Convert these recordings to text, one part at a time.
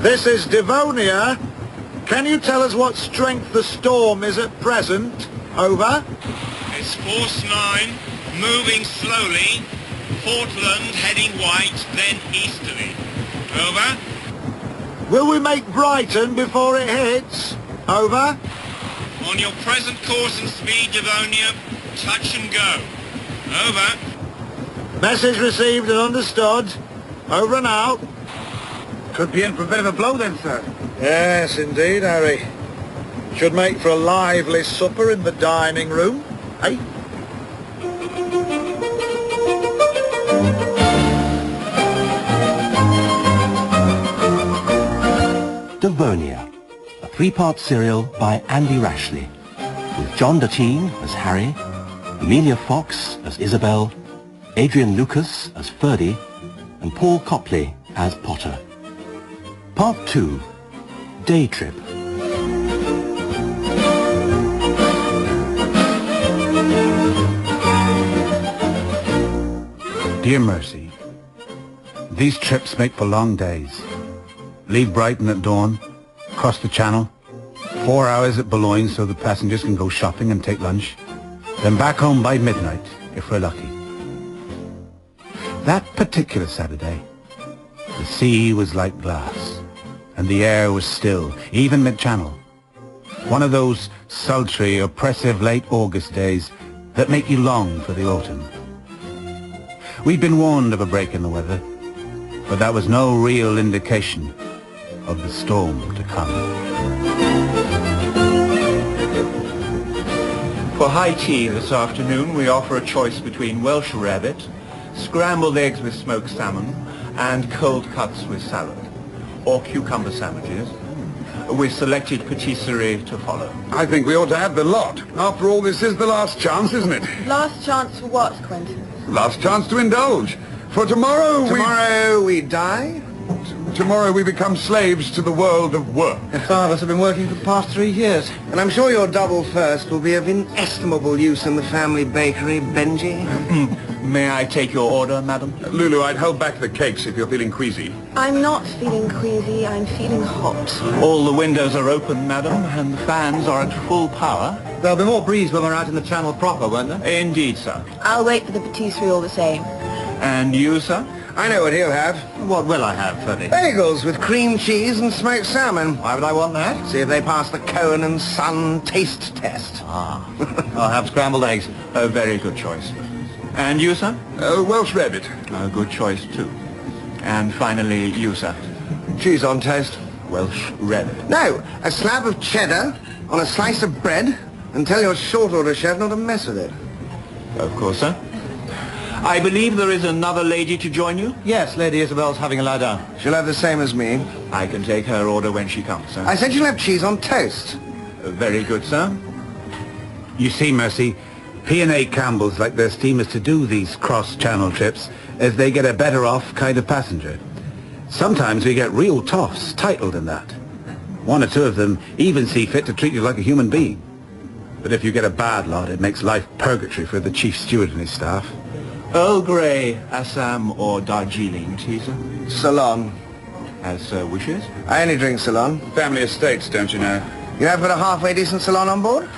This is Devonia. Can you tell us what strength the storm is at present? Over. It's force 9, moving slowly. Portland heading white, then easterly. Over. Will we make Brighton before it hits? Over. On your present course and speed, Devonia, touch and go. Over. Message received and understood. Over and out. Could be in for a bit of a blow then, sir. Yes, indeed, Harry. Should make for a lively supper in the dining room, eh? Devonia, a three-part serial by Andy Rashleigh, with John Datine as Harry, Amelia Fox as Isabel, Adrian Lucas as Ferdy, and Paul Copley as Potter. Part 2, Day Trip. Dear Mercy, these trips make for long days. Leave Brighton at dawn, cross the Channel, 4 hours at Boulogne so the passengers can go shopping and take lunch, then back home by midnight, if we're lucky. That particular Saturday, the sea was like glass, and the air was still, even mid-channel. One of those sultry, oppressive late August days that make you long for the autumn. We'd been warned of a break in the weather, but that was no real indication of the storm to come. For high tea this afternoon, we offer a choice between Welsh rabbit, scrambled eggs with smoked salmon, and cold cuts with salad, or cucumber sandwiches, with selected patisserie to follow. I think we ought to have the lot. After all, this is the last chance, isn't it? Last chance for what, Quentin? Last chance to indulge. For tomorrow we die? Tomorrow we become slaves to the world of work. Some of us have been working for the past 3 years. And I'm sure your double first will be of inestimable use in the family bakery, Benji. May I take your order, madam? Lulu, I'd hold back the cakes if you're feeling queasy. I'm not feeling queasy, I'm feeling hot. All the windows are open, madam, and the fans are at full power. There'll be more breeze when we're out in the Channel proper, won't there? Indeed, sir. I'll wait for the patisserie all the same. And you, sir? I know what he'll have. What will I have, Ferdy? Bagels with cream cheese and smoked salmon. Why would I want that? See if they pass the Cohen and Son taste test. I'll have scrambled eggs. A very good choice. And you, sir? Welsh rabbit. A good choice, too. And finally, you, sir? Cheese on toast. Welsh rabbit. No, a slab of cheddar on a slice of bread, and tell your short order chef not to mess with it. Of course, sir. I believe there is another lady to join you? Yes, Lady Isabel's having a lie down. She'll have the same as me. I can take her order when she comes, sir. I said she'll have cheese on toast. Very good, sir. You see, Mercy, P&A Campbell's like their steamers to do these cross-channel trips as they get a better-off kind of passenger. Sometimes we get real toffs, titled in that. One or two of them even see fit to treat you like a human being. But if you get a bad lot, it makes life purgatory for the chief steward and his staff. Earl Grey, Assam, or Darjeeling tea, sir? Ceylon. As wishes. I only drink Ceylon. Family estates, don't you know? You have got a halfway decent Ceylon on board?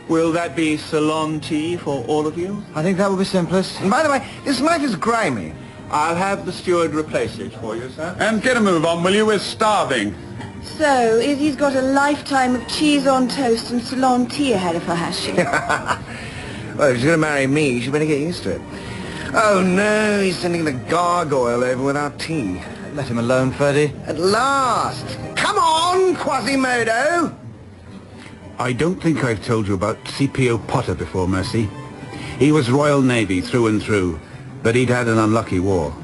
Will that be Ceylon tea for all of you? I think that would be simplest. And by the way, this knife is grimy. I'll have the steward replace it for you, sir. And get a move on, will you? We're starving. So, Izzy's got a lifetime of cheese on toast and Ceylon tea ahead of her, has she? Well, if she's going to marry me, she better get used to it. Oh no, he's sending the gargoyle over with our tea. Let him alone, Ferdy. At last! Come on, Quasimodo! I don't think I've told you about C.P.O. Potter before, Mercy. He was Royal Navy through and through, but he'd had an unlucky war.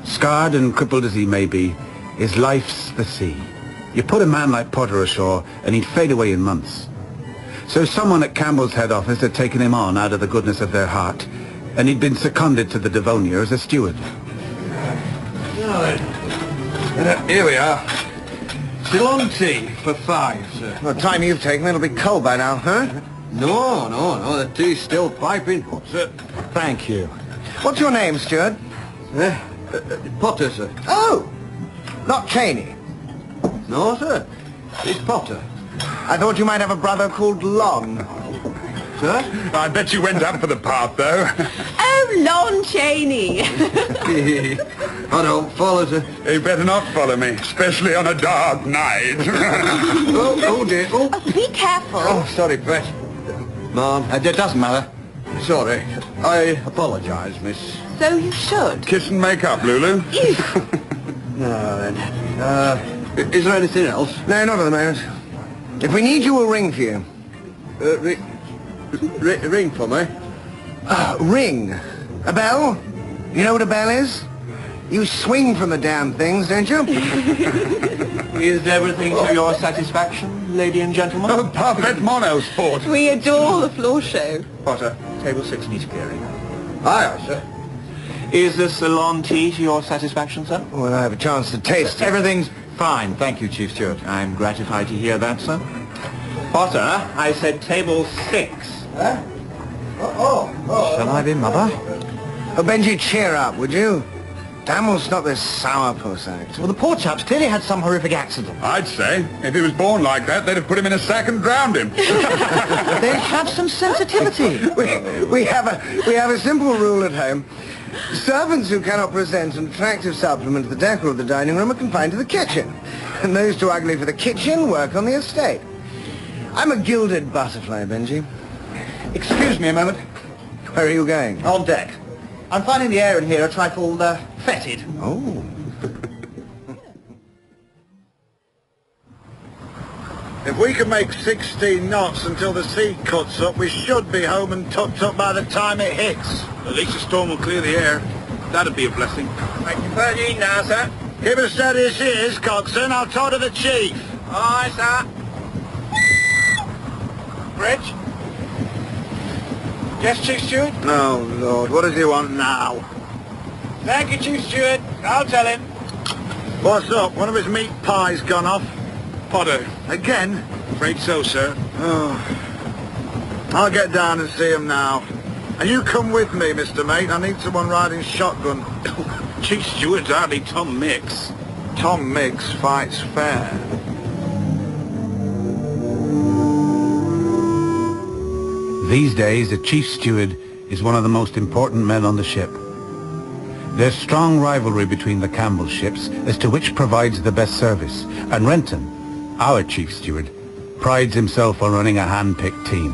Scarred and crippled as he may be, his life's the sea. You put a man like Potter ashore, and he'd fade away in months. So someone at Campbell's head office had taken him on out of the goodness of their heart, and he'd been seconded to the Devonia as a steward. Here we are. Ceylon tea for 5, sir. Well, the time you've taken, it'll be cold by now, huh? No, the tea's still piping hot, sir. Thank you. What's your name, steward? Potter, sir. Oh! Not Cheney. No, sir. It's Potter. I thought you might have a brother called Lon. Sir? I bet you went up for the part, though. Oh, Lon Chaney. I don't follow, sir. You better not follow me, especially on a dark night. Oh, dear. Oh, Be careful. oh, sorry, Brett. Mom. It doesn't matter. Sorry. I apologise, miss. So you should. Kiss and make up, Lulu. No, then. Is there anything else? No, not at the moment. If we need you, we'll ring for you. Ring for me? Ring? A bell? You know what a bell is? You swing from the damn things, don't you? Is everything to your satisfaction, lady and gentlemen? Oh, parfait monosport. We adore the floor show. Potter, table 6 needs clearing. Aye, aye, sir. Is the Ceylon tea to your satisfaction, sir? Well, I have a chance to taste it. Everything's fine, thank you, Chief Steward. I'm gratified to hear that, sir. Potter, I said table 6. Huh? Shall I be mother? Oh, Benji, cheer up, would you? Damn, we'll stop this sourpuss act. Well, the poor chap's clearly had some horrific accident. I'd say, if he was born like that, they'd have put him in a sack and drowned him. They have some sensitivity. We have a simple rule at home. Servants who cannot present an attractive supplement to the decor of the dining room are confined to the kitchen. And those too ugly for the kitchen work on the estate. I'm a gilded butterfly, Benji. Excuse me a moment. Where are you going? On deck. I'm finding the air in here a trifle, fetid. Oh. If we can make 16 knots until the sea cuts up, we should be home and tucked up by the time it hits. At least the storm will clear the air. That'd be a blessing. Thank you for the now, sir. Keep it steady as she is, coxswain. I'll talk to the chief. Aye, sir. Bridge? Yes, Chief Steward? Oh, Lord, what does he want now? Thank you, Chief Steward. I'll tell him. What's up? One of his meat pies gone off? Potter. Again? Afraid so, sir. Oh. I'll get down and see him now. And you come with me, Mr. Mate. I need someone riding shotgun. Chief Steward's hardly Tom Mix. Tom Mix fights fair. These days, a chief steward is one of the most important men on the ship. There's strong rivalry between the Campbell ships as to which provides the best service, and Renton, our chief steward, prides himself on running a hand-picked team.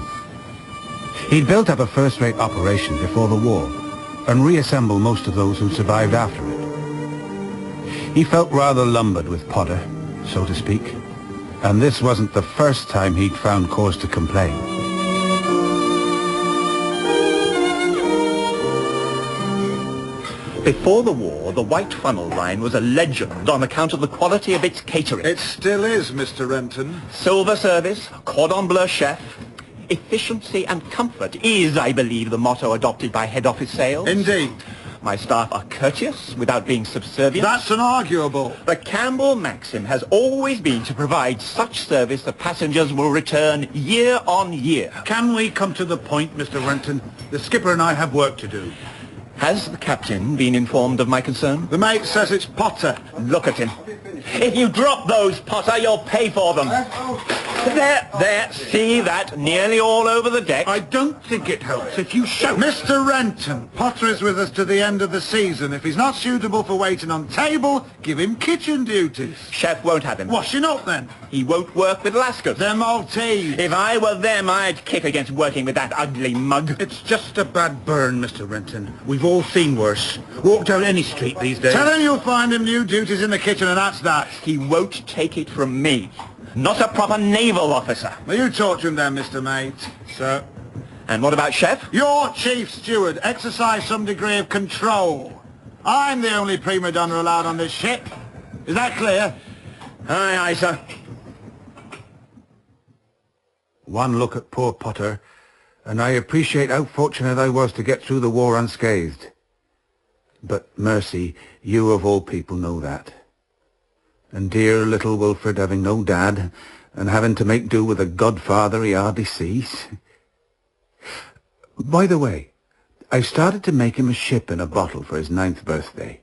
He'd built up a first-rate operation before the war, and reassembled most of those who survived after it. He felt rather lumbered with Potter, so to speak, and this wasn't the first time he'd found cause to complain. Before the war, the White Funnel line was a legend on account of the quality of its catering. It still is, Mr. Renton. Silver service, cordon bleu chef. Efficiency and comfort is, I believe, the motto adopted by head office sales. Indeed. My staff are courteous without being subservient. That's unarguable. The Campbell maxim has always been to provide such service that passengers will return year on year. Can we come to the point, Mr. Renton? The skipper and I have work to do. Has the captain been informed of my concern? The mate says it's Potter. Look at him. If you drop those, Potter, you'll pay for them. There, see that? Nearly all over the deck. I don't think it helps if you shout. Mr. Renton, Potter is with us to the end of the season. If he's not suitable for waiting on table, give him kitchen duties. Chef won't have him. Washing up, then? He won't work with Lascars. They're Maltese. If I were them, I'd kick against working with that ugly mug. It's just a bad burn, Mr. Renton. We've all seen worse. Walk down any street these days. Tell him you'll find him new duties in the kitchen, and that's that. He won't take it from me. Not a proper naval officer. Well, you talk to him then, Mr. Mate. So, and what about Chef? You're chief steward. Exercise some degree of control. I'm the only prima donna allowed on this ship. Is that clear? Aye, aye, sir. One look at poor Potter, and I appreciate how fortunate I was to get through the war unscathed. But, mercy, you of all people know that. And dear little Wilfred having no dad, and having to make do with a godfather he hardly sees. By the way, I've started to make him a ship in a bottle for his 9th birthday.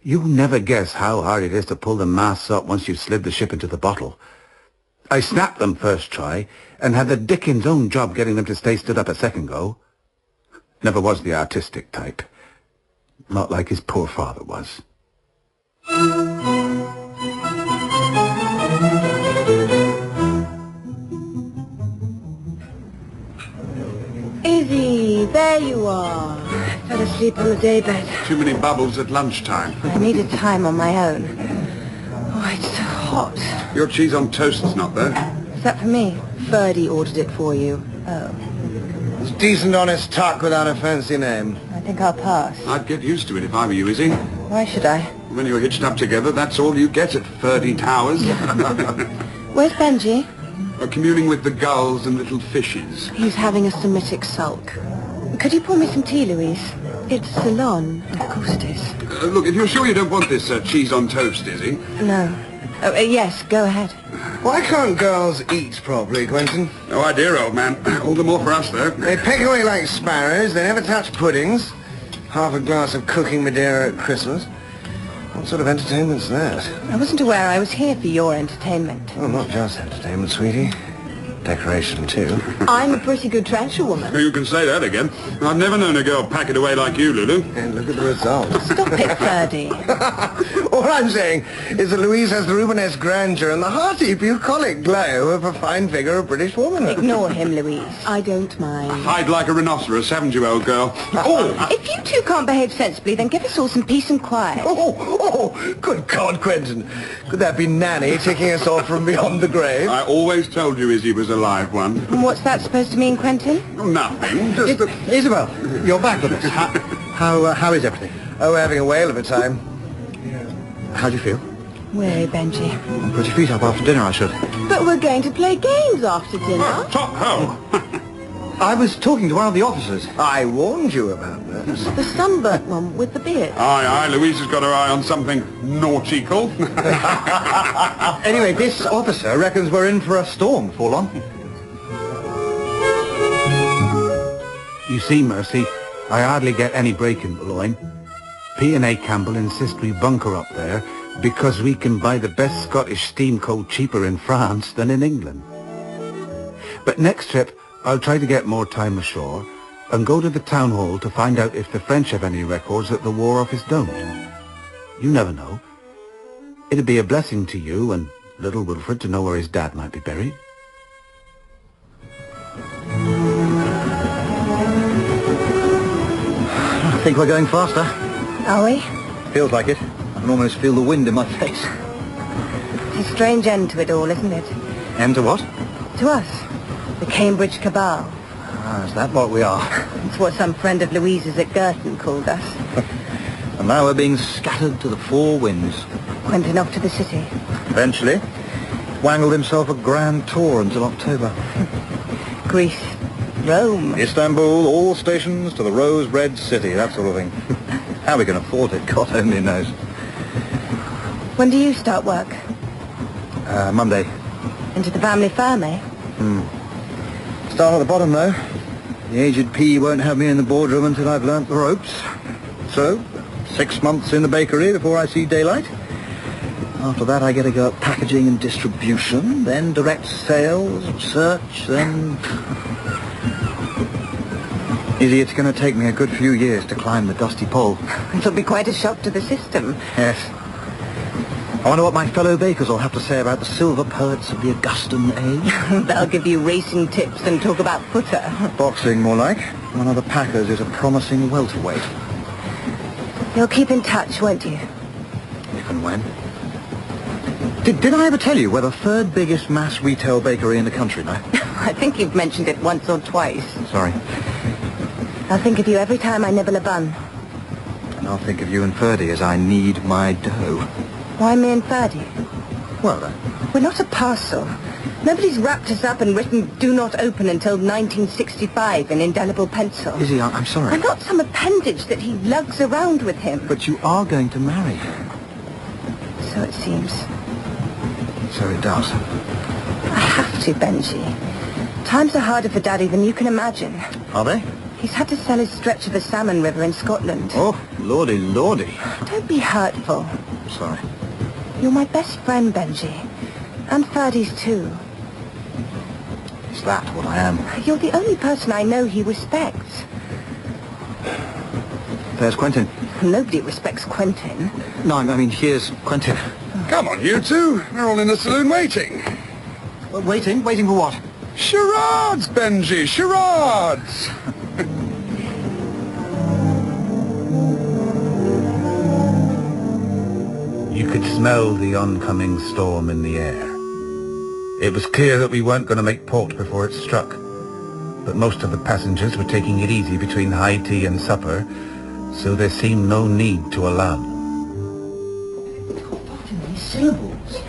You never guess how hard it is to pull the masts up once you've slid the ship into the bottle. I snapped them first try, and had the Dickens' own job getting them to stay stood up a second go. Never was the artistic type. Not like his poor father was. Izzy, there you are. Fell asleep on the daybed. Too many bubbles at lunchtime. I needed time on my own. Oh, it's so hot. Your cheese on toast's not there. Is that for me? Ferdy ordered it for you. Oh, It's decent, honest talk without a fancy name. I think I'll pass. I'd get used to it if I were you, Izzy. Why should I? When you're hitched up together, that's all you get at Ferdy Towers. Where's Benji? Communing with the gulls and little fishes. He's having a Semitic sulk. Could you pour me some tea, Louise? It's Ceylon. Of course it is. Look, if you're sure you don't want this cheese on toast, Izzy. No. Oh, yes, go ahead. Why can't girls eat properly, Quentin? No idea, old man. All the more for us, though. They peck away like sparrows, they never touch puddings. Half a glass of cooking Madeira at Christmas. What sort of entertainment's that? I wasn't aware I was here for your entertainment. Oh, not just entertainment, sweetie. Decoration, too. I'm a pretty good trencher woman. You can say that again. I've never known a girl pack it away like you, Lulu. And look at the results. Stop it, Ferdy. All I'm saying is that Louise has the Rubenesque grandeur and the hearty, bucolic glow of a fine figure of British womanhood. Ignore him, Louise. I don't mind. Hide like a rhinoceros, haven't you, old girl? Oh! If you two can't behave sensibly, then give us all some peace and quiet. Oh, good God, Quentin. Could that be Nanny taking us off from beyond the grave? I always told you Izzy was a live one. And what's that supposed to mean, Quentin? Nothing, just that... Isabel, you're back with us. How is everything? Oh, we're having a whale of a time. How do you feel? Weary, Benji. Put your feet up after dinner, I should. But we're going to play games after dinner. Top ho! I was talking to one of the officers. I warned you about that. The sunburnt one with the beard. Aye, Louise has got her eye on something nautical. Anyway, this officer reckons we're in for a storm before long. You see, Mercy, I hardly get any break in the loin. P&A Campbell insist we bunker up there because we can buy the best Scottish steam coal cheaper in France than in England. But next trip, I'll try to get more time ashore and go to the town hall to find out if the French have any records that the War Office don't. You never know. It'd be a blessing to you and little Wilfred to know where his dad might be buried. I think we're going faster. Are we? Feels like it. I can almost feel the wind in my face. It's a strange end to it all, isn't it? End to what? To us. The Cambridge Cabal. Ah, is that what we are? It's what some friend of Louise's at Girton called us. And now we're being scattered to the four winds. Quentin off to the city. Eventually, wangled himself a grand tour until October. Greece. Rome. Istanbul, all stations to the rose-red city, that sort of thing. How we can afford it, God only knows. When do you start work? Monday. Into the family firm, eh? Start at the bottom, though. The aged P won't have me in the boardroom until I've learnt the ropes. So, 6 months in the bakery before I see daylight. After that, I get to go up packaging and distribution, then direct sales, search, then... Izzy, it's going to take me a good few years to climb the dusty pole. It'll be quite a shock to the system. Yes. I wonder what my fellow bakers will have to say about the silver poets of the Augustan age. They'll give you racing tips and talk about footer. Boxing, more like. One of the packers is a promising welterweight. You'll keep in touch, won't you? If and when. Did I ever tell you we're the third biggest mass retail bakery in the country now? I think you've mentioned it once or twice. Sorry. I'll think of you every time I nibble a bun. And I'll think of you and Ferdy as I knead my dough. Why me and Ferdy? Well, We're not a parcel. Nobody's wrapped us up and written "Do not open" until 1965 in indelible pencil. Izzy, I'm sorry. I'm not some appendage that he lugs around with him. But you are going to marry. So it seems. So it does. I have to, Benji. Times are harder for Daddy than you can imagine. Are they? He's had to sell his stretch of the salmon river in Scotland. Oh, Lordy, lordy. Don't be hurtful. Sorry. You're my best friend, Benji. And Ferdy's too. Is that what I am? You're the only person I know he respects. There's Quentin. Nobody respects Quentin. No, I mean, here's Quentin. Come on, you two. We're all in the saloon waiting. Waiting? Waiting for what? Charades, Benji, charades! You could smell the oncoming storm in the air. It was clear that we weren't going to make port before it struck, but most of the passengers were taking it easy between high tea and supper, so there seemed no need to alarm. Syllables.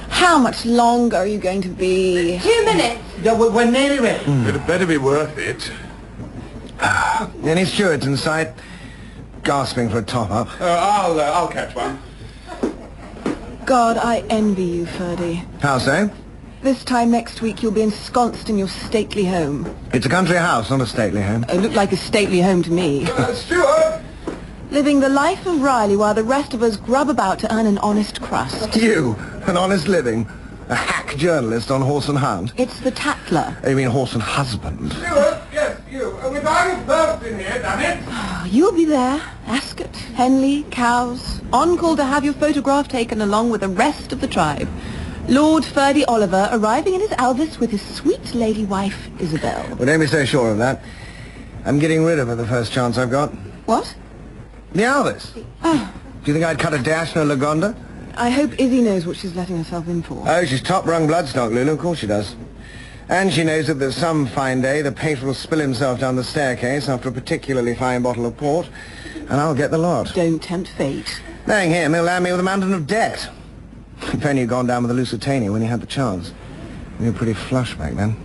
How much longer are you going to be? 2 minutes. Yeah, we're nearly ready. It better be worth it. Any stewards in sight? Gasping for a top-up. I'll catch one. God, I envy you, Ferdy. How so? This time next week you'll be ensconced in your stately home. It's a country house, not a stately home. It looked like a stately home to me. Steward! Living the life of Riley while the rest of us grub about to earn an honest crust. You, an honest living, a hack journalist on Horse and Hound. It's the Tatler. Oh, you mean Horse and Husband? Steward, yes, you. We're dying first in here, damn it! You'll be there. Ascot, Henley, Cowes. On call to have your photograph taken along with the rest of the tribe. Lord Ferdy Oliver arriving in his Elvis with his sweet lady wife, Isabel. Well, don't be so sure of that. I'm getting rid of her the first chance I've got. What? The Elvis. Oh, Do you think I'd cut a dash in a Lagonda? I hope Izzy knows what she's letting herself in for. Oh, she's top-rung bloodstock, Lulu. Of course she does. And she knows that there's some fine day the pater will spill himself down the staircase after a particularly fine bottle of port, and I'll get the lot. Don't tempt fate. Knowing him, he'll land me with a mountain of debt. If only you'd gone down with the Lusitania when you had the chance. We were pretty flush back then.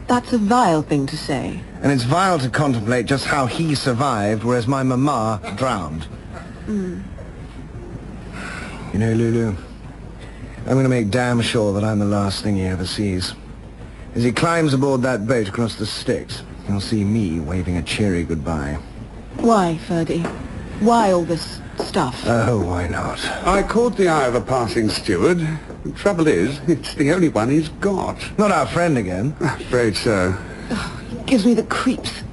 That's a vile thing to say. And it's vile to contemplate just how he survived, whereas my mama drowned. Mm. You know, Lulu, I'm going to make damn sure that I'm the last thing he ever sees. As he climbs aboard that boat across the Styx, he'll see me waving a cheery goodbye. Why, Ferdy? Why all this stuff? Oh, why not? I caught the eye of a passing steward. The trouble is, it's the only one he's got. Not our friend again. Afraid so. Gives me the creeps.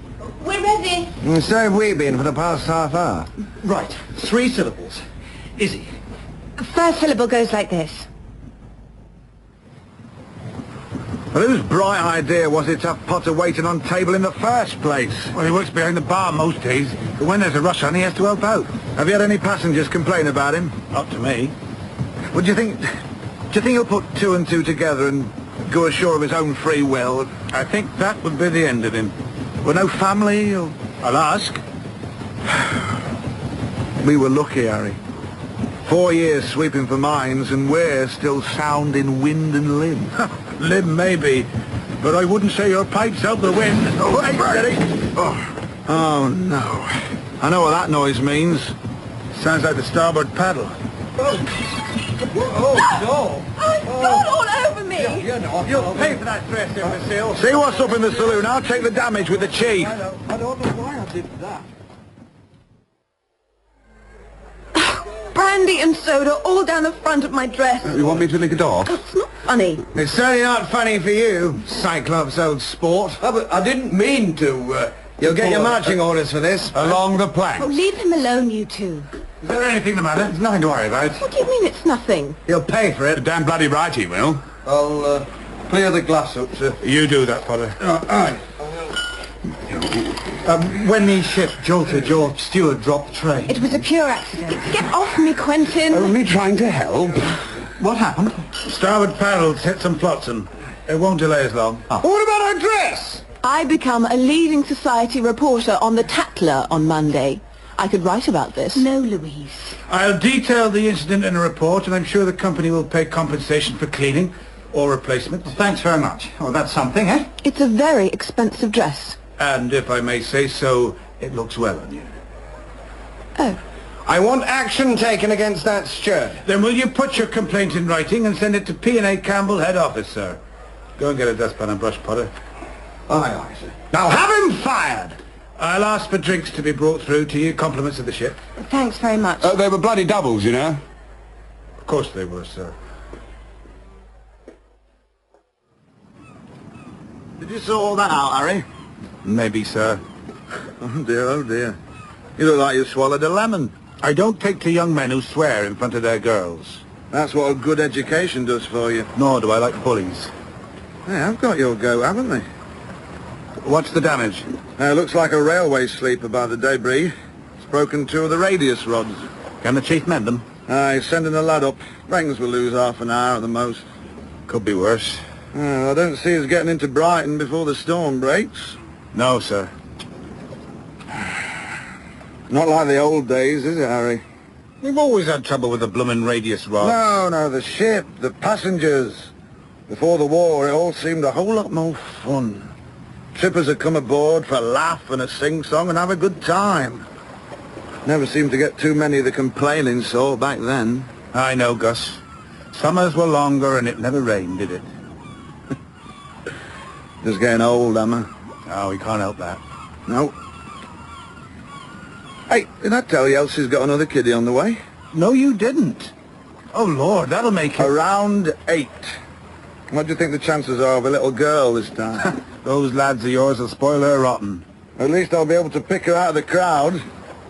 We're ready. And so have we been for the past half hour. Right, 3 syllables. Izzy. The first syllable goes like this. Well, whose bright idea was it to have Potter waiting on table in the first place? Well, he works behind the bar most days, but when there's a rush on, he has to help out. Have you had any passengers complain about him? Not to me. Well, do you think he'll put 2 and 2 together and go ashore of his own free will? I think that would be the end of him. With no family? Or... I'll ask. We were lucky, Harry. 4 years sweeping for mines, and we're still sound in wind and limb. Limb maybe, but I wouldn't say your pipe's out the wind. Oh, hey, steady. Oh, no. I know what that noise means. Sounds like the starboard paddle. Oh, God, all over me! You'll pay for that dress, imbecile. See what's up in the saloon. I'll take the damage with the chief. I don't know why I did that. Brandy and soda all down the front of my dress. You want me to lick it off? It's not funny. It's certainly not funny for you, Cyclops old sport. But I didn't mean to... You'll get your marching orders for this. Along the plank. Oh, leave him alone, you two. Is there anything the matter? There's nothing to worry about. What do you mean it's nothing? He'll pay for it. Damn bloody right he will. I'll clear the glass up, sir. You do that, Potter. Aye. When the ship jolted, your steward dropped the tray. It was a pure accident. Get off me, Quentin. Only trying to help. What happened? Starboard paddles hit some flotsam. It won't delay us long. What about our dress? I become a leading society reporter on the Tatler on Monday. I could write about this. No, Louise. I'll detail the incident in a report, and I'm sure the company will pay compensation for cleaning or replacement. Thanks very much. Oh, that's something, eh? It's a very expensive dress. And if I may say so, it looks well on you. Oh. I want action taken against that steward. Then will you put your complaint in writing and send it to P&A Campbell, head office, sir? Go and get a dustpan and brush, Potter. Aye, aye, sir. Now have him fired! I'll ask for drinks to be brought through to you. Compliments of the ship. Thanks very much. They were bloody doubles, you know. Of course they were, sir. Did you sort all that out, Harry? Maybe, sir. Oh dear, oh dear. You look like you swallowed a lemon. I don't take to young men who swear in front of their girls. That's what a good education does for you. Nor do I like bullies. Hey, I've got your goat, haven't they? What's the damage? Looks like a railway sleeper by the debris. It's broken two of the radius rods. Can the chief mend them? He's sending a lad up. Reckons we'll lose half an hour at the most. Could be worse. I don't see us getting into Brighton before the storm breaks. No, sir. Not like the old days, is it, Harry? We've always had trouble with the bloomin' radius rods. No, the ship, the passengers. Before the war, it all seemed a whole lot more fun. Trippers would come aboard for a laugh and a sing-song and have a good time. Never seemed to get too many of the complaining sort back then. I know, Gus. Summers were longer and it never rained, did it? Just getting old, Emma. Oh, we can't help that. No. Hey, did I tell you Elsie's got another kiddie on the way? No, you didn't. Oh, Lord, that'll make it... Around 8. What do you think the chances are of a little girl this time? Those lads of yours will spoil her rotten. At least I'll be able to pick her out of the crowd.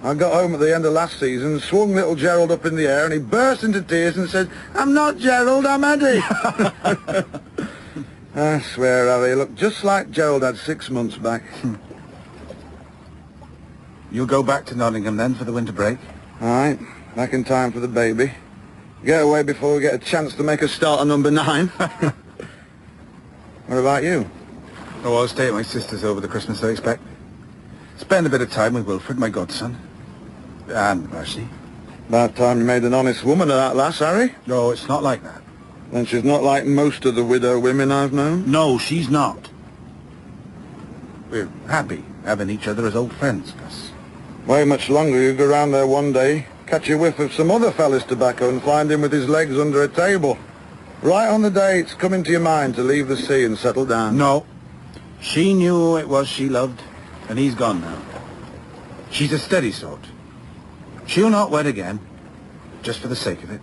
I got home at the end of last season, swung little Gerald up in the air, and he burst into tears and said, "I'm not Gerald, I'm Eddie." I swear, Harry, you look just like Gerald had 6 months back. You'll go back to Nottingham then for the winter break? All right, back in time for the baby. Get away before we get a chance to make a start on number 9. What about you? Oh, I'll stay at my sister's over the Christmas, I expect. Spend a bit of time with Wilfred, my godson. And Mercy. About time you made an honest woman of that lass, Harry. No, it's not like that. Then she's not like most of the widow women I've known. No, she's not. We're happy having each other as old friends, Gus. Way much longer you go round there one day, catch a whiff of some other fella's tobacco and find him with his legs under a table. Right on the day it's come into your mind to leave the sea and settle down. No. She knew who it was she loved, and he's gone now. She's a steady sort. She'll not wed again, just for the sake of it.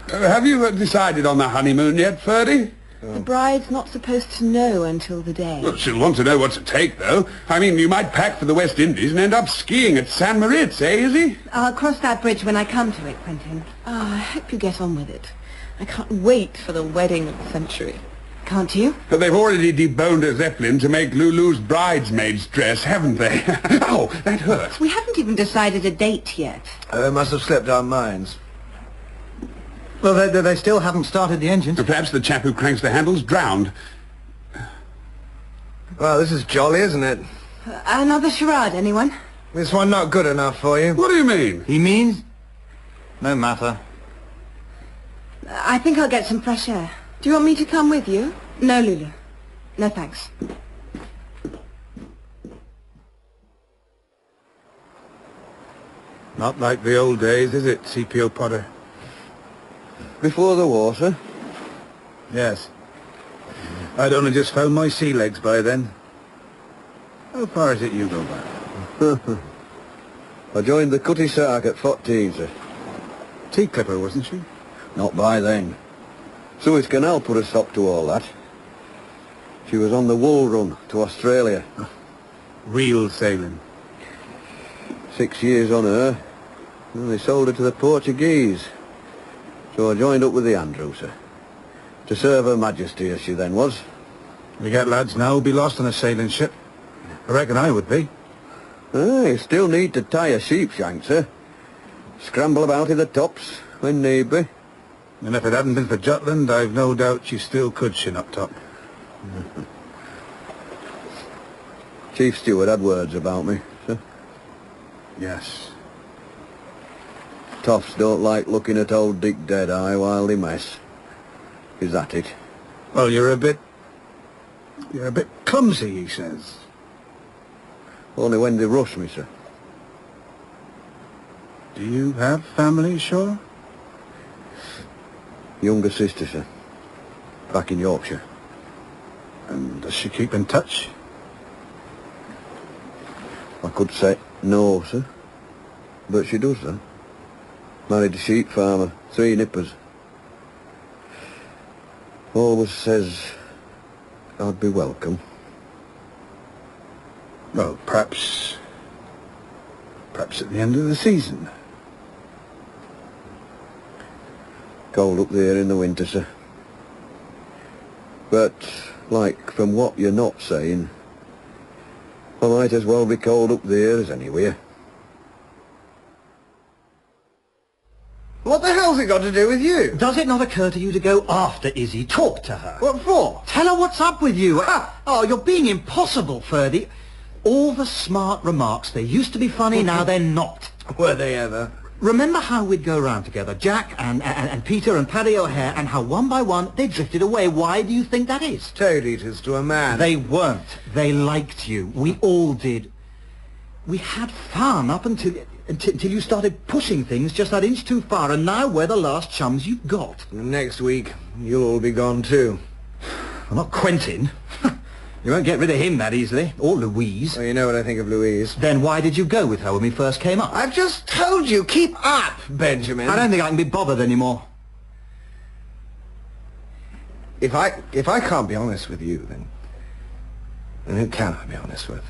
Have you decided on the honeymoon yet, Ferdy? The bride's not supposed to know until the day. Well, she'll want to know what to take, though. I mean, you might pack for the West Indies and end up skiing at San Moritz, eh, Izzy? I'll cross that bridge when I come to it, Quentin. I hope you get on with it. I can't wait for the wedding of the century. Can't you? But they've already deboned a Zeppelin to make Lulu's bridesmaid's dress, haven't they? Ow, that hurt. We haven't even decided a date yet. Must have slipped our minds. Well, they still haven't started the engines. Perhaps the chap who cranks the handles drowned. Well, this is jolly, isn't it? Another charade, anyone? This one not good enough for you? What do you mean? He means? No matter. I think I'll get some fresh air. Do you want me to come with you? No, Lulu. No, thanks. Not like the old days, is it, CPO Potter? Before the war, sir? Yes. I'd only just found my sea legs by then. How far is it you go back? I joined the Cutty Sark at 14, sir. Tea clipper, wasn't she? Not by then. Suez Canal put a stop to all that. She was on the wool run to Australia. Real sailing. 6 years on her. And they sold her to the Portuguese. So I joined up with the Andrew, sir. To serve Her Majesty, as she then was. We get lads now who'll be lost on a sailing ship. I reckon I would be. You still need to tie a sheep shank, sir. Scramble about in the tops, when need be. And if it hadn't been for Jutland, I've no doubt you still could shin up top. Chief Steward had words about me, sir. Yes. Toffs don't like looking at old Dick Deadeye while they mess. Is that it? Well, you're a bit clumsy, he says. Only when they rush me, sir. Do you have family, sure? Younger sister, sir. Back in Yorkshire. And does she keep in touch? I could say no, sir. But she does, sir. Married a sheep farmer, 3 nippers. Always says I'd be welcome. Well, perhaps at the end of the season. Cold up there in the winter, sir. But, like, from what you're not saying, I might as well be cold up there as anywhere. What the hell's it got to do with you? Does it not occur to you to go after Izzy? Talk to her. What for? Tell her what's up with you. Oh, you're being impossible, Ferdy. All the smart remarks, they used to be funny, now they're not. Were they ever? Remember how we'd go round together, Jack and Peter and Paddy O'Hare, and how one by one they drifted away? Why do you think that is? Toad eaters to a man. They weren't. They liked you. We all did. We had fun up until you started pushing things just that inch too far, and now we're the last chums you've got. Next week, you'll all be gone too. Well, not Quentin. You won't get rid of him that easily. Or Louise. Well, you know what I think of Louise. Then why did you go with her when we first came up? I've just told you, keep up, Benjamin. I don't think I can be bothered anymore. If I can't be honest with you, then who can I be honest with?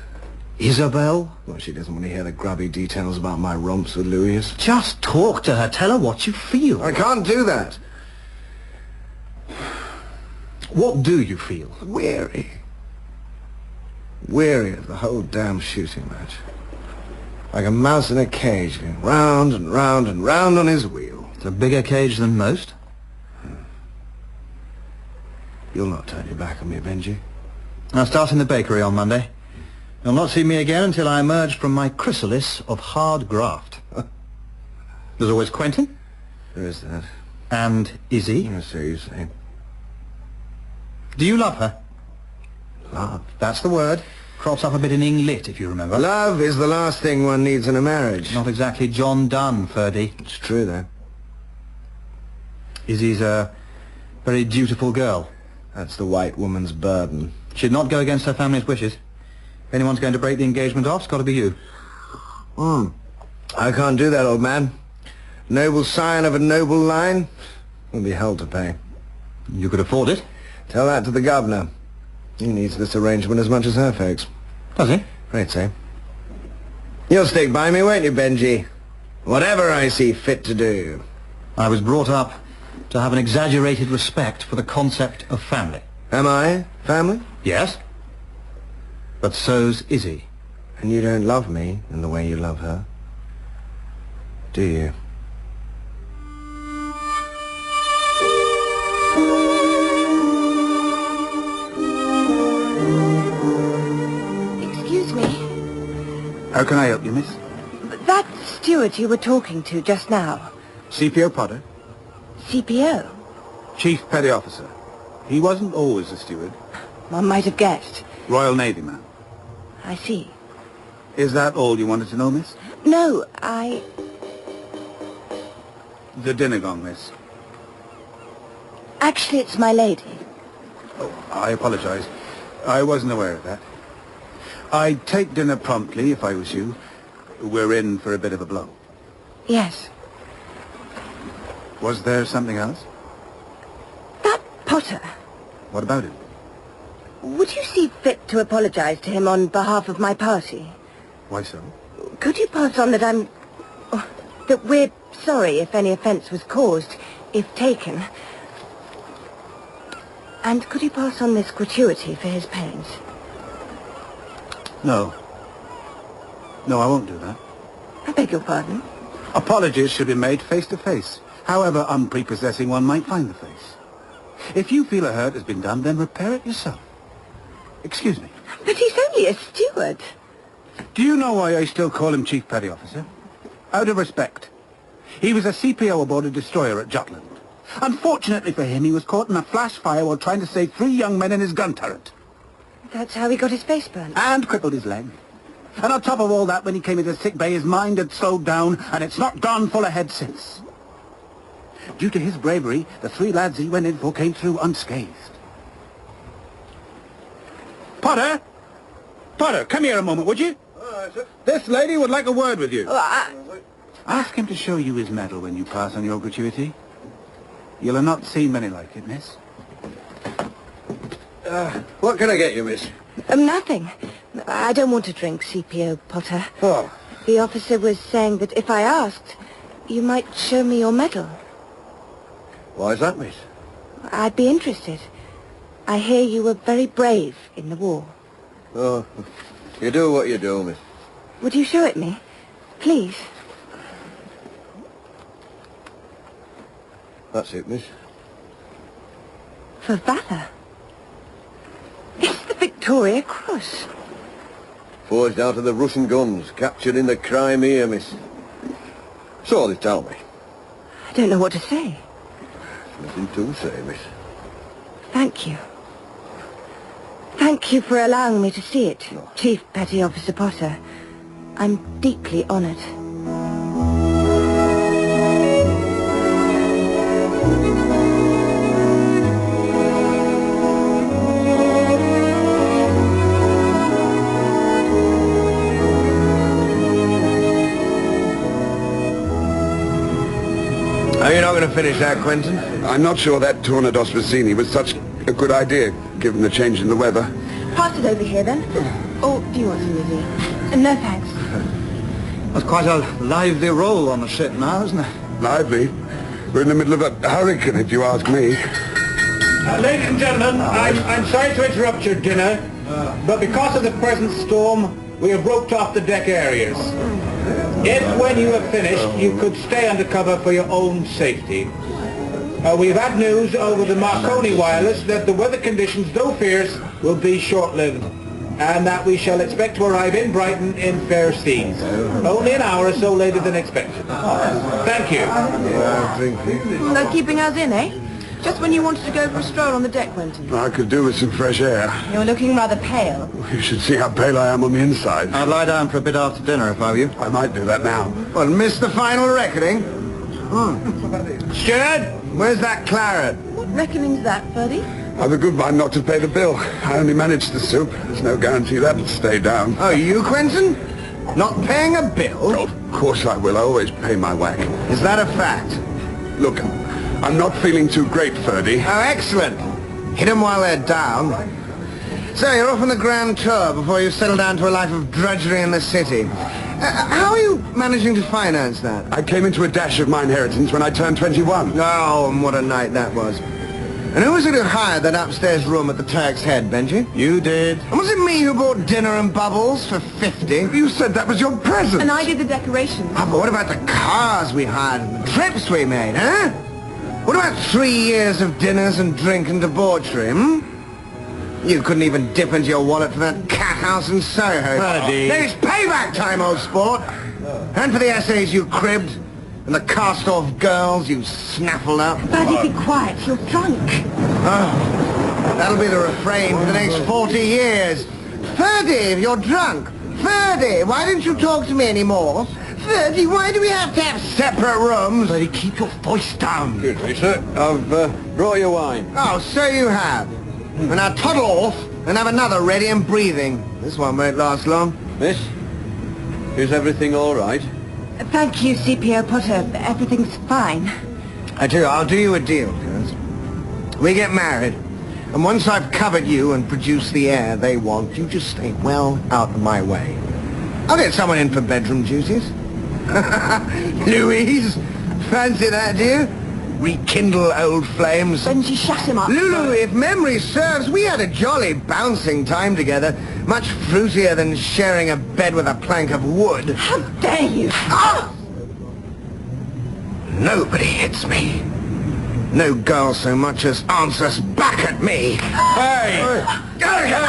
Isabel? Well, she doesn't want to hear the grubby details about my romps with Louise. Just talk to her. Tell her what you feel. I can't do that. What do you feel? Weary. Weary of the whole damn shooting match. Like a mouse in a cage, going round and round and round on his wheel. It's a bigger cage than most. You'll not turn your back on me, Benji. I'll start in the bakery on Monday. You'll not see me again until I emerge from my chrysalis of hard graft. There's always Quentin. There is that. And Izzy. I see you say. Do you love her? Love? That's the word. Crops up a bit in Eng-lit, if you remember. Love is the last thing one needs in a marriage. Not exactly John Donne, Ferdy. It's true, though. Izzy's a very dutiful girl. That's the white woman's burden. She'd not go against her family's wishes. If anyone's going to break the engagement off, it's got to be you. I can't do that, old man. Noble scion of a noble line will be hell to pay. You could afford it. Tell that to the governor. He needs this arrangement as much as her folks. Does he? Right, so. You'll stick by me, won't you, Benji? Whatever I see fit to do. I was brought up to have an exaggerated respect for the concept of family. Am I family? Yes. But so's Izzy. And you don't love me in the way you love her, do you? Excuse me. How can I help you, miss? That steward you were talking to just now. CPO Potter, CPO? Chief Petty Officer. He wasn't always a steward. One might have guessed. Royal Navy man. I see. Is that all you wanted to know, miss? No, The dinner gong, miss. Actually, it's my lady. Oh, I apologize. I wasn't aware of that. I'd take dinner promptly if I was you. We're in for a bit of a blow. Yes. Was there something else? That Potter. What about him? Would you see fit to apologize to him on behalf of my party? Why so? Could you pass on that that we're sorry if any offence was caused, if taken? And could you pass on this gratuity for his pains? No. No, I won't do that. I beg your pardon? Apologies should be made face to face. However unprepossessing one might find the face. If you feel a hurt has been done, then repair it yourself. Excuse me. But he's only a steward. Do you know why I still call him Chief Petty Officer? Out of respect. He was a CPO aboard a destroyer at Jutland. Unfortunately for him, he was caught in a flash fire while trying to save 3 young men in his gun turret. That's how he got his face burnt. And crippled his leg. And on top of all that, when he came into sick bay, his mind had slowed down, and it's not gone full ahead since. Due to his bravery, the 3 lads he went in for came through unscathed. Potter? Potter, come here a moment, would you? This lady would like a word with you. Ask him to show you his medal when you pass on your gratuity. You'll have not seen many like it, miss. What can I get you, miss? Nothing. I don't want to drink, CPO Potter. Oh. The officer was saying that if I asked, you might show me your medal. Why is that, miss? I'd be interested. I hear you were very brave in the war. Oh, you do what you do, miss. Would you show it me? Please. That's it, miss. For valor. It's the Victoria Cross. Forged out of the Russian guns, captured in the Crimea, miss. So they tell me. I don't know what to say. Nothing to say, miss. Thank you. Thank you for allowing me to see it, Chief Petty Officer Potter. I'm deeply honored. Are you not going to finish that, Quentin? I'm not sure that Tornados Vicini was such a good idea, given the change in the weather. Pass it over here, then. Or do you want some with me? No, thanks. That's quite a lively roll on the ship now, isn't it? Lively. We're in the middle of a hurricane, if you ask me. Ladies and gentlemen, I'm sorry to interrupt your dinner, but because of the present storm, we have roped off the deck areas. If, when you have finished, you could stay under cover for your own safety. We've had news over the Marconi wireless that the weather conditions, though fierce, will be short-lived, and that we shall expect to arrive in Brighton in fair seas. Only an hour or so later than expected. Thank you. They're keeping us in, eh? Just when you wanted to go for a stroll on the deck, Quentin. I could do with some fresh air. You're looking rather pale. You should see how pale I am on the inside. I'd lie down for a bit after dinner if I were you. I might do that now. Well, miss the final reckoning? Steward, where's that claret? What reckoning's that, Ferdy? I've a good mind not to pay the bill. I only managed the soup. There's no guarantee that'll stay down. Oh, you, Quentin? Not paying a bill? Of course I will. I always pay my whack. Is that a fact? Look, I'm not feeling too great, Ferdy. Oh, excellent. Hit them while they're down. So, you're off on the grand tour before you settle down to a life of drudgery in the city. How are you managing to finance that? I came into a dash of my inheritance when I turned 21. Oh, and what a night that was. And who was it who hired that upstairs room at the Turk's Head, Benji? You did. And was it me who bought dinner and bubbles for 50? You said that was your present. And I did the decorations. Oh, but what about the cars we hired and the trips we made, huh? What about 3 years of dinners and drink and debauchery, You couldn't even dip into your wallet for that cat house in Soho. Ferdy. It's payback time, old sport. And for the essays you cribbed, and the cast-off girls you snaffled up. Ferdy, be quiet. You're drunk. Oh, that'll be the refrain for the next 40 years. Ferdy, if you're drunk. Ferdy, why didn't you talk to me anymore? Ferdy, why do we have to have separate rooms? Ferdy, keep your voice down. Excuse me, sir. I've brought you wine. Oh, so you have. And now toddle off and have another ready and breathing. This one won't last long. Miss, is everything all right? Thank you, CPO Potter. Everything's fine. I tell you, I'll do you a deal, girls. We get married, and once I've covered you and produced the heir they want, you just stay well out of my way. I'll get someone in for bedroom duties. Louise, fancy that, dear? Rekindle old flames. Benji, shut him up. Lulu, if memory serves, we had a jolly bouncing time together. Much fruitier than sharing a bed with a plank of wood. How dare you? Ah! Nobody hits me. No girl so much as answers back at me. Hey! Get away!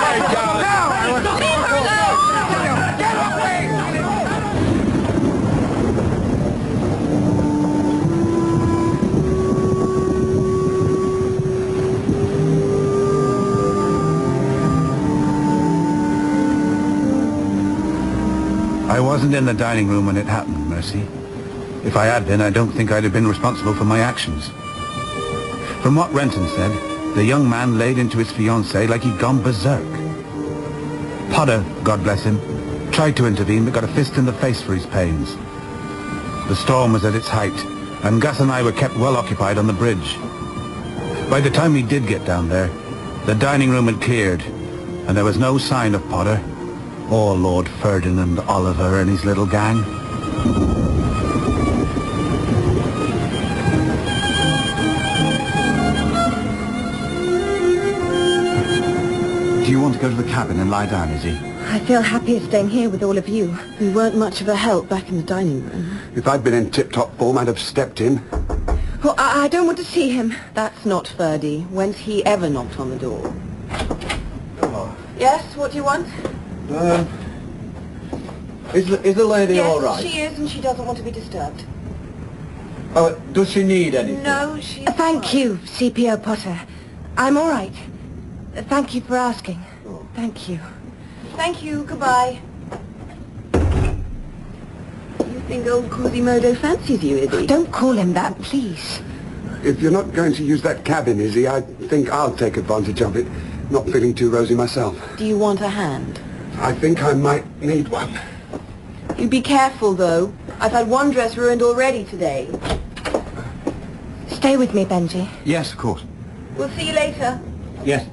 I wasn't in the dining room when it happened, Mercy. If I had been, I don't think I'd have been responsible for my actions. From what Renton said, the young man laid into his fiancée like he'd gone berserk. Potter, God bless him, tried to intervene but got a fist in the face for his pains. The storm was at its height, and Gus and I were kept well occupied on the bridge. By the time we did get down there, the dining room had cleared, and there was no sign of Potter, or Lord Ferdinand Oliver and his little gang. Do you want to go to the cabin and lie down, Izzy? I feel happier staying here with all of you. We weren't much of a help back in the dining room. If I'd been in tip-top form, I'd have stepped in. Oh, I don't want to see him. That's not Ferdy. When's he ever knocked on the door? Oh. Yes, what do you want? Is the lady all right? Yes, she is, and she doesn't want to be disturbed. Oh, does she need anything? No, she's Thank fine. you, CPO Potter. I'm all right. Thank you for asking. Oh. Thank you. Thank you, goodbye. You think old Quasimodo fancies you, Izzy? Don't call him that, please. If you're not going to use that cabin, Izzy, I think I'll take advantage of it. Not feeling too rosy myself. Do you want a hand? I think I might need one. You be careful, though. I've had one dress ruined already today. Stay with me, Benji. Yes, of course. We'll see you later. Yes.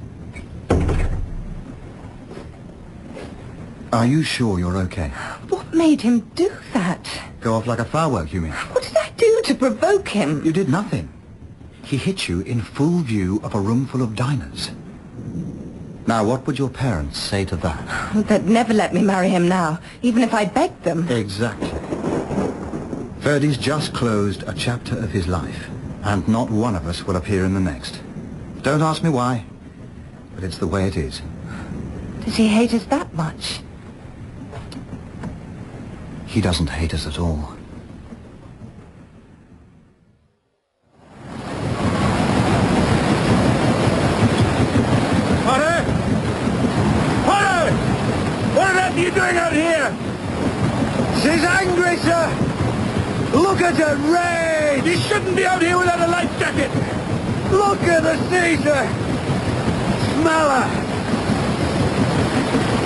Are you sure you're okay? What made him do that? Go off like a firework, you mean? What did I do to provoke him? You did nothing. He hit you in full view of a room full of diners. Now, what would your parents say to that? They'd never let me marry him now, even if I begged them. Exactly. Ferdy's just closed a chapter of his life, and not one of us will appear in the next. Don't ask me why, but it's the way it is. Does he hate us that much? He doesn't hate us at all. Potter! Potter! What on earth are you doing out here? She's angry, sir. Look at her rage. You shouldn't be out here without a life jacket. Look at the sea, sir. Smell her.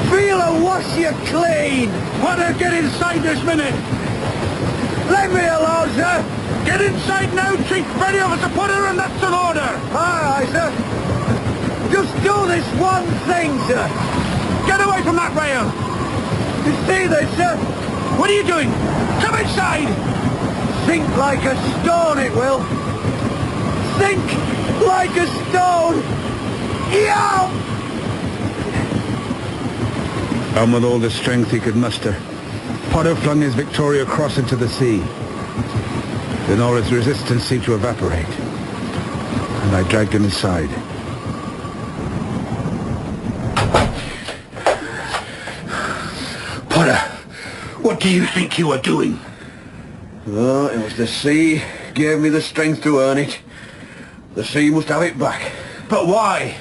Feel her wash you clean. Potter, get inside this minute. Let me alone, sir. Get inside now, Chief Freddy Officer Potter, and that's an order. Aye, sir. Just do this one thing, sir. Get away from that rail. You see this, sir? What are you doing? Come inside. Sink like a stone, it will. Sink like a stone. Yow! And with all the strength he could muster, Potter flung his Victoria Cross into the sea. Then all its resistance seemed to evaporate, and I dragged him inside. Potter, what do you think you were doing? Oh, it was the sea gave me the strength to earn it. The sea must have it back. But why?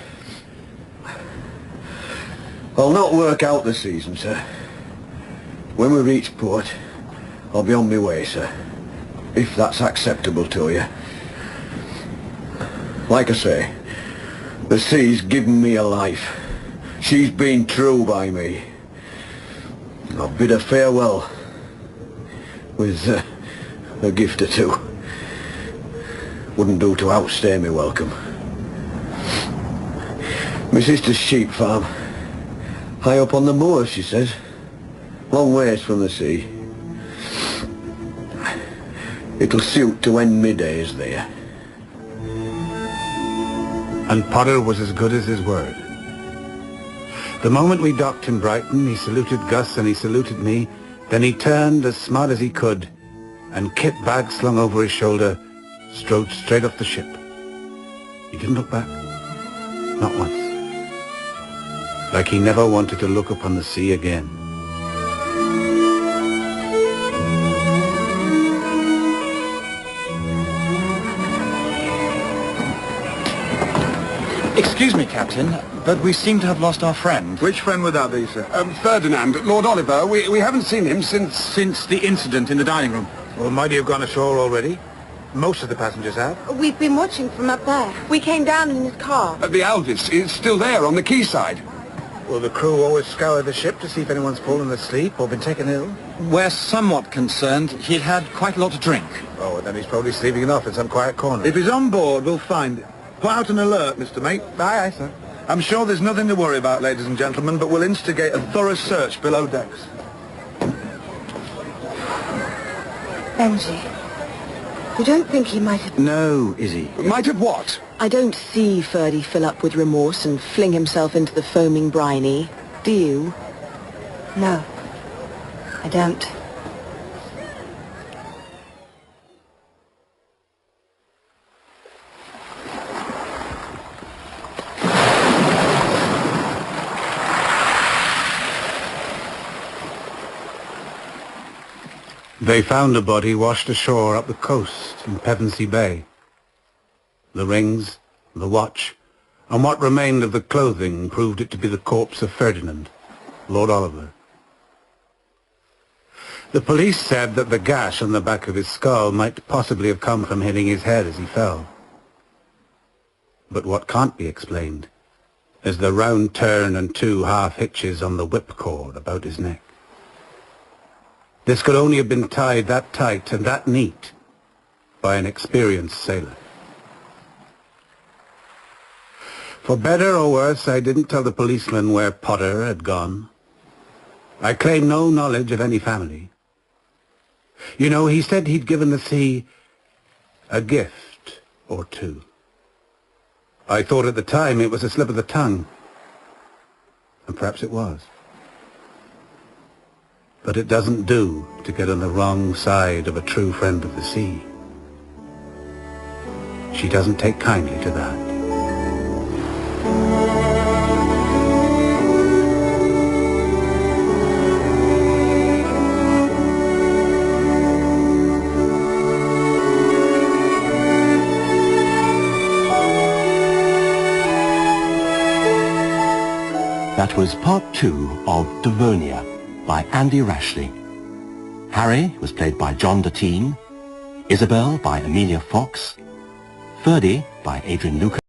I'll not work out the season, sir. When we reach port, I'll be on my way, sir. If that's acceptable to you. Like I say, the sea's given me a life. She's been true by me. I'll bid her farewell with a gift or two. Wouldn't do to outstay me welcome. My sister's sheep farm. High up on the moors, she says. Long ways from the sea. It'll suit to end my days there. And Potter was as good as his word. The moment we docked in Brighton, he saluted Gus and he saluted me. Then he turned as smart as he could, and kit bag slung over his shoulder, strode straight off the ship. He didn't look back. Not once. Like he never wanted to look upon the sea again. Excuse me, Captain, but we seem to have lost our friend. Which friend would that be, sir? Ferdinand, Lord Oliver, we haven't seen him since... Since the incident in the dining room. Well, might he have gone ashore already? Most of the passengers have. We've been watching from up there. We came down in his car. The Alvis is still there on the quayside. Will the crew always scour the ship to see if anyone's fallen asleep or been taken ill? We're somewhat concerned. He'd had quite a lot to drink. Oh, then he's probably sleeping it off in some quiet corner. If he's on board, we'll find him. Put out an alert, Mr. Mate. Aye, aye, sir. I'm sure there's nothing to worry about, ladies and gentlemen, but we'll instigate a thorough search below decks. Benji, you don't think he might have... No, Izzy. Might have what? I don't see Ferdy fill up with remorse and fling himself into the foaming briny. Do you? No, I don't. They found a body washed ashore up the coast in Pevensey Bay. The rings, the watch, and what remained of the clothing proved it to be the corpse of Ferdinand, Lord Oliver. The police said that the gash on the back of his skull might possibly have come from hitting his head as he fell. But what can't be explained is the round turn and 2 half hitches on the whipcord about his neck. This could only have been tied that tight and that neat by an experienced sailor. For better or worse, I didn't tell the policeman where Potter had gone. I claim no knowledge of any family. You know, he said he'd given the sea a gift or two. I thought at the time it was a slip of the tongue. And perhaps it was. But it doesn't do to get on the wrong side of a true friend of the sea. She doesn't take kindly to that. That was part 2 of Devonia by Andy Rashleigh. Harry was played by John Deteen, Isabel by Amelia Fox, Ferdy by Adrian Lucas,